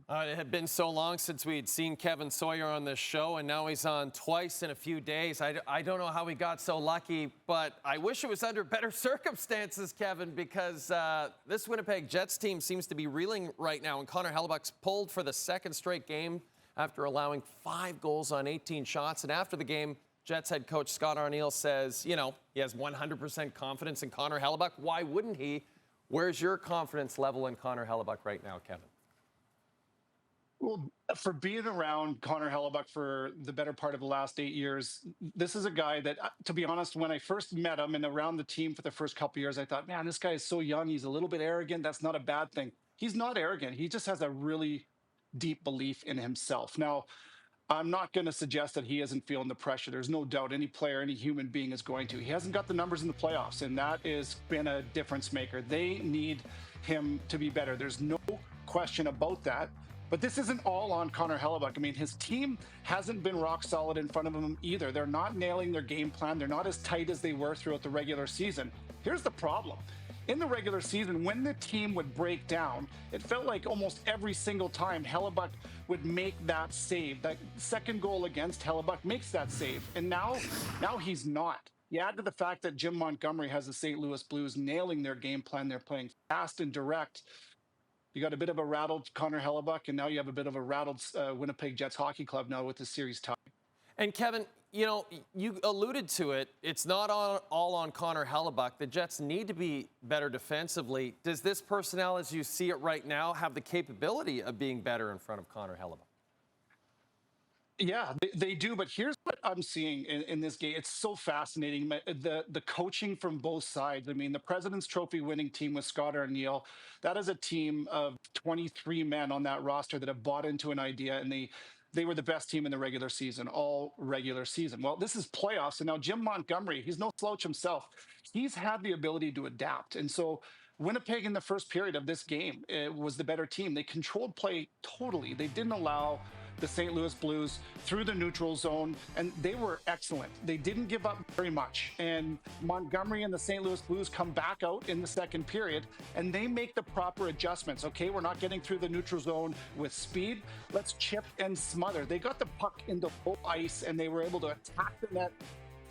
It had been so long since we had seen Kevin Sawyer on this show, and now he's on twice in a few days. I don't know how he got so lucky, but I wish it was under better circumstances, Kevin, because this Winnipeg Jets team seems to be reeling right now, and Connor Hellebuyck's pulled for the second straight game after allowing 5 goals on 18 shots. And after the game, Jets head coach Scott Arniel says, he has 100% confidence in Connor Hellebuyck. Why wouldn't he? Where's your confidence level in Connor Hellebuyck right now, Kevin? Well, for being around Connor Hellebuyck for the better part of the last 8 years, this is a guy that, to be honest, when I first met him and around the team for the first couple of years, I thought, man, this guy is so young. He's a little bit arrogant. That's not a bad thing. He's not arrogant. He just has a really deep belief in himself. Now, I'm not going to suggest that he isn't feeling the pressure. There's no doubt any player, any human being is going to. He hasn't got the numbers in the playoffs, and that has been a difference maker. They need him to be better. There's no question about that. But this isn't all on Connor Hellebuyck. I mean, his team hasn't been rock solid in front of him either. They're not nailing their game plan. They're not as tight as they were throughout the regular season. Here's the problem. In the regular season, when the team would break down, it felt like almost every single time Hellebuyck would make that save. That second goal against Hellebuyck makes that save. And now he's not. You add to the fact that Jim Montgomery has the St. Louis Blues nailing their game plan. They're playing fast and direct. You got a bit of a rattled Connor Hellebuyck, and now you have a bit of a rattled Winnipeg Jets hockey club now with the series tie. And Kevin, you alluded to it. It's not all on Connor Hellebuyck. The Jets need to be better defensively. Does this personnel, as you see it right now, have the capability of being better in front of Connor Hellebuyck? Yeah, they do. But here's what I'm seeing in this game. It's so fascinating. The coaching from both sides. I mean, the President's Trophy winning team with Scott Arniel, that is a team of 23 men on that roster that have bought into an idea, and they were the best team in the regular season, all regular season. Well, this is playoffs, and now Jim Montgomery, he's no slouch himself. He's had the ability to adapt. And so Winnipeg in the first period of this game was the better team. They controlled play totally. They didn't allow the St. Louis Blues through the neutral zone, and they were excellent. They didn't give up very much. And Montgomery and the St. Louis Blues come back out in the second period, and they make the proper adjustments. Okay, we're not getting through the neutral zone with speed. Let's chip and smother. They got the puck into full ice, and they were able to attack the net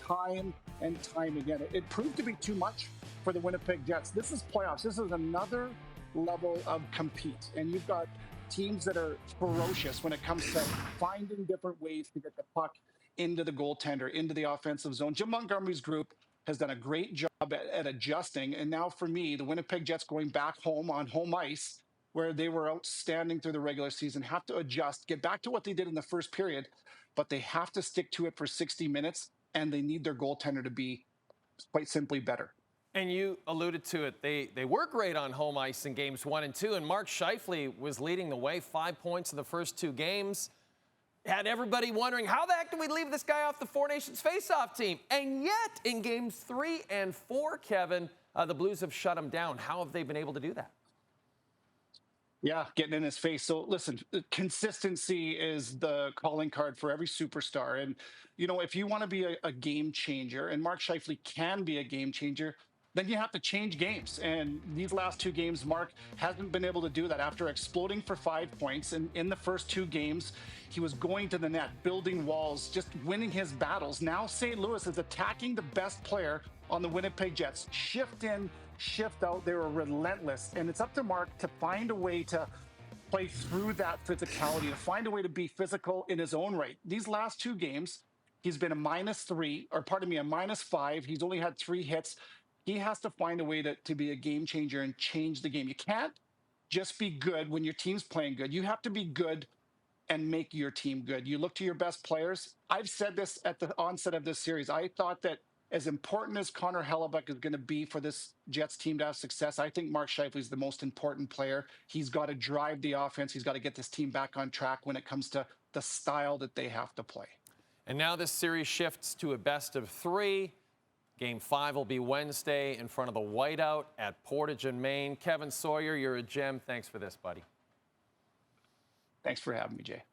time and time again. It proved to be too much for the Winnipeg Jets. This is playoffs. This is another level of compete, and you've got teams that are ferocious when it comes to finding different ways to get the puck into the goaltender, into the offensive zone. Jim Montgomery's group has done a great job at adjusting. And now for me, the Winnipeg Jets going back home on home ice, where they were outstanding through the regular season, have to adjust, get back to what they did in the first period, but they have to stick to it for 60 minutes, and they need their goaltender to be quite simply better. And you alluded to it. They were great on home ice in games 1 and 2, and Mark Scheifele was leading the way, 5 points in the first 2 games. Had everybody wondering, how the heck do we leave this guy off the Four Nations faceoff team? And yet, in games 3 and 4, Kevin, the Blues have shut him down. How have they been able to do that? Yeah, getting in his face. So listen, consistency is the calling card for every superstar. And, if you want to be a game changer, and Mark Scheifele can be a game changer, then you have to change games. And these last 2 games, Mark hasn't been able to do that. After exploding for 5 points in the first 2 games, he was going to the net, building walls, just winning his battles. Now St. Louis is attacking the best player on the Winnipeg Jets. Shift in, shift out. They were relentless. And it's up to Mark to find a way to play through that physicality, to find a way to be physical in his own right. These last 2 games, he's been a -5. He's only had 3 hits. He has to find a way to be a game changer and change the game. You can't just be good when your team's playing good. You have to be good and make your team good. You look to your best players. I've said this at the onset of this series. I thought that as important as Connor Hellebuyck is going to be for this Jets team to have success, I think Mark Scheifele is the most important player. He's got to drive the offense. He's got to get this team back on track when it comes to the style that they have to play. And now this series shifts to a best of 3. Game 5 will be Wednesday in front of the Whiteout at Portage in Maine. Kevin Sawyer, you're a gem. Thanks for this, buddy. Thanks for having me, Jay.